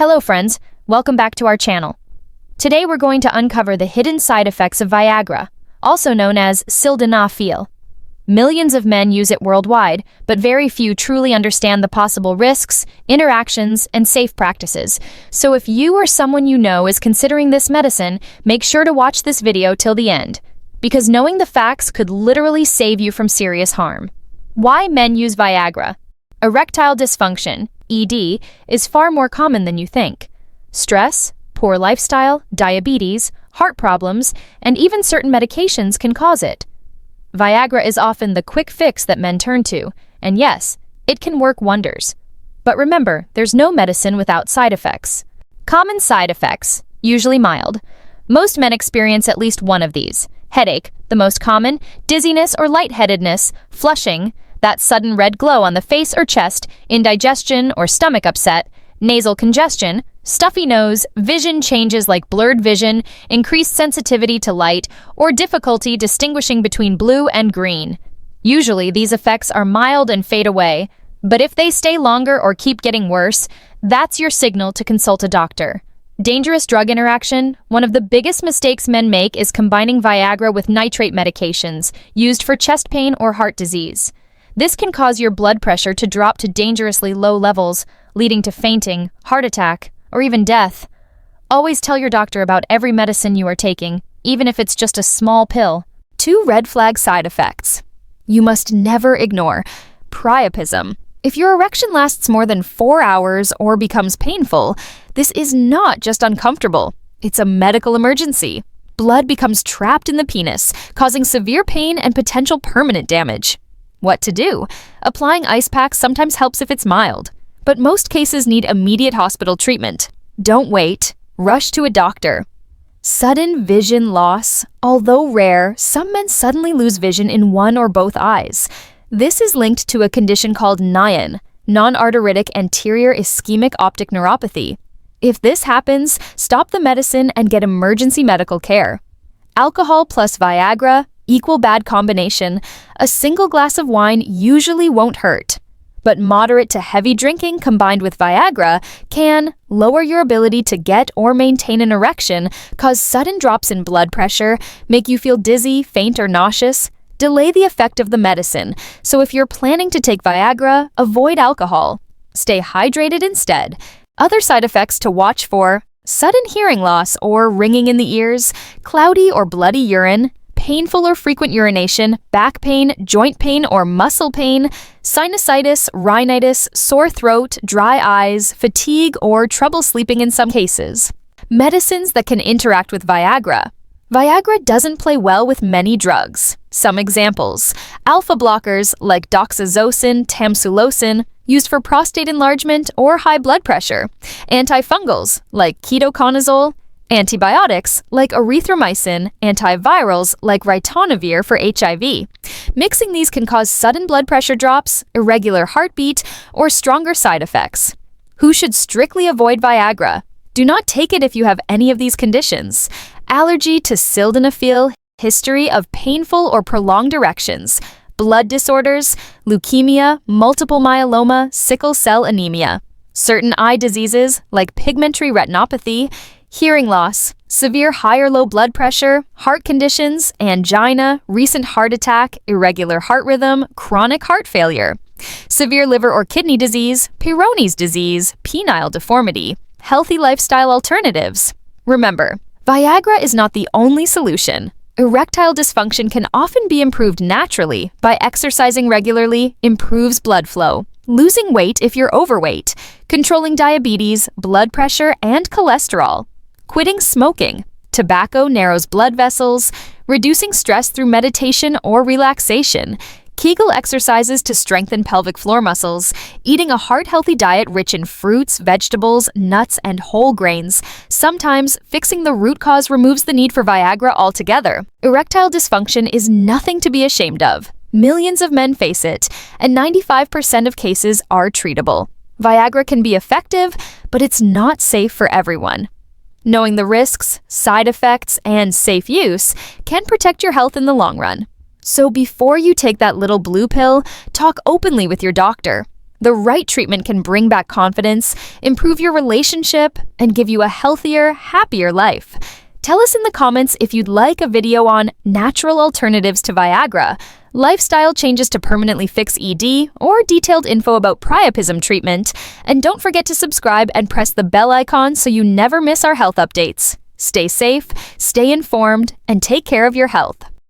Hello friends, welcome back to our channel. Today we're going to uncover the hidden side effects of Viagra, also known as Sildenafil. Millions of men use it worldwide, but very few truly understand the possible risks, interactions, and safe practices. So if you or someone you know is considering this medicine, make sure to watch this video till the end, because knowing the facts could literally save you from serious harm. Why men use Viagra? Erectile dysfunction, ED, is far more common than you think. Stress, poor lifestyle, diabetes, heart problems, and even certain medications can cause it. Viagra is often the quick fix that men turn to, and yes, it can work wonders. But remember, there's no medicine without side effects. Common side effects, usually mild. Most men experience at least one of these. Headache, the most common, dizziness or lightheadedness, flushing, that sudden red glow on the face or chest, indigestion or stomach upset, nasal congestion, stuffy nose, vision changes like blurred vision, increased sensitivity to light, or difficulty distinguishing between blue and green. Usually, these effects are mild and fade away, but if they stay longer or keep getting worse, that's your signal to consult a doctor. Dangerous drug interaction. One of the biggest mistakes men make is combining Viagra with nitrate medications used for chest pain or heart disease. This can cause your blood pressure to drop to dangerously low levels, leading to fainting, heart attack, or even death. Always tell your doctor about every medicine you are taking, even if it's just a small pill. 2 red flag side effects you must never ignore. Priapism. If your erection lasts more than 4 hours or becomes painful, this is not just uncomfortable. It's a medical emergency. Blood becomes trapped in the penis, causing severe pain and potential permanent damage. What to do? Applying ice packs sometimes helps if it's mild, but most cases need immediate hospital treatment. Don't wait. Rush to a doctor. Sudden vision loss. Although rare, some men suddenly lose vision in one or both eyes. This is linked to a condition called NIAN, non-arteritic anterior ischemic optic neuropathy. If this happens, stop the medicine and get emergency medical care. Alcohol plus Viagra equal bad combination. A single glass of wine usually won't hurt, but moderate to heavy drinking combined with Viagra can lower your ability to get or maintain an erection, cause sudden drops in blood pressure, make you feel dizzy, faint, or nauseous, delay the effect of the medicine. So if you're planning to take Viagra, avoid alcohol. Stay hydrated instead. Other side effects to watch for: sudden hearing loss or ringing in the ears, cloudy or bloody urine, painful or frequent urination, back pain, joint pain or muscle pain, sinusitis, rhinitis, sore throat, dry eyes, fatigue, or trouble sleeping in some cases. Medicines that can interact with Viagra. Viagra doesn't play well with many drugs. Some examples: alpha blockers like doxazocin, tamsulosin, used for prostate enlargement or high blood pressure. Antifungals like ketoconazole. Antibiotics like erythromycin, antivirals like ritonavir for HIV. Mixing these can cause sudden blood pressure drops, irregular heartbeat, or stronger side effects. Who should strictly avoid Viagra? Do not take it if you have any of these conditions: allergy to sildenafil, history of painful or prolonged erections, blood disorders, leukemia, multiple myeloma, sickle cell anemia, certain eye diseases like pigmentary retinopathy, hearing loss, severe high or low blood pressure, heart conditions, angina, recent heart attack, irregular heart rhythm, chronic heart failure, severe liver or kidney disease, Peyronie's disease, penile deformity, healthy lifestyle alternatives. Remember, Viagra is not the only solution. Erectile dysfunction can often be improved naturally by exercising regularly, improves blood flow, losing weight if you're overweight, controlling diabetes, blood pressure, and cholesterol, quitting smoking. Tobacco narrows blood vessels, reducing stress through meditation or relaxation, Kegel exercises to strengthen pelvic floor muscles, eating a heart-healthy diet rich in fruits, vegetables, nuts, and whole grains. Sometimes, fixing the root cause removes the need for Viagra altogether. Erectile dysfunction is nothing to be ashamed of. Millions of men face it, and 95% of cases are treatable. Viagra can be effective, but it's not safe for everyone. Knowing the risks, side effects, and safe use can protect your health in the long run. So before you take that little blue pill, talk openly with your doctor. The right treatment can bring back confidence, improve your relationship, and give you a healthier, happier life. Tell us in the comments if you'd like a video on natural alternatives to Viagra, lifestyle changes to permanently fix ED, or detailed info about priapism treatment. And don't forget to subscribe and press the bell icon so you never miss our health updates. Stay safe, stay informed, and take care of your health.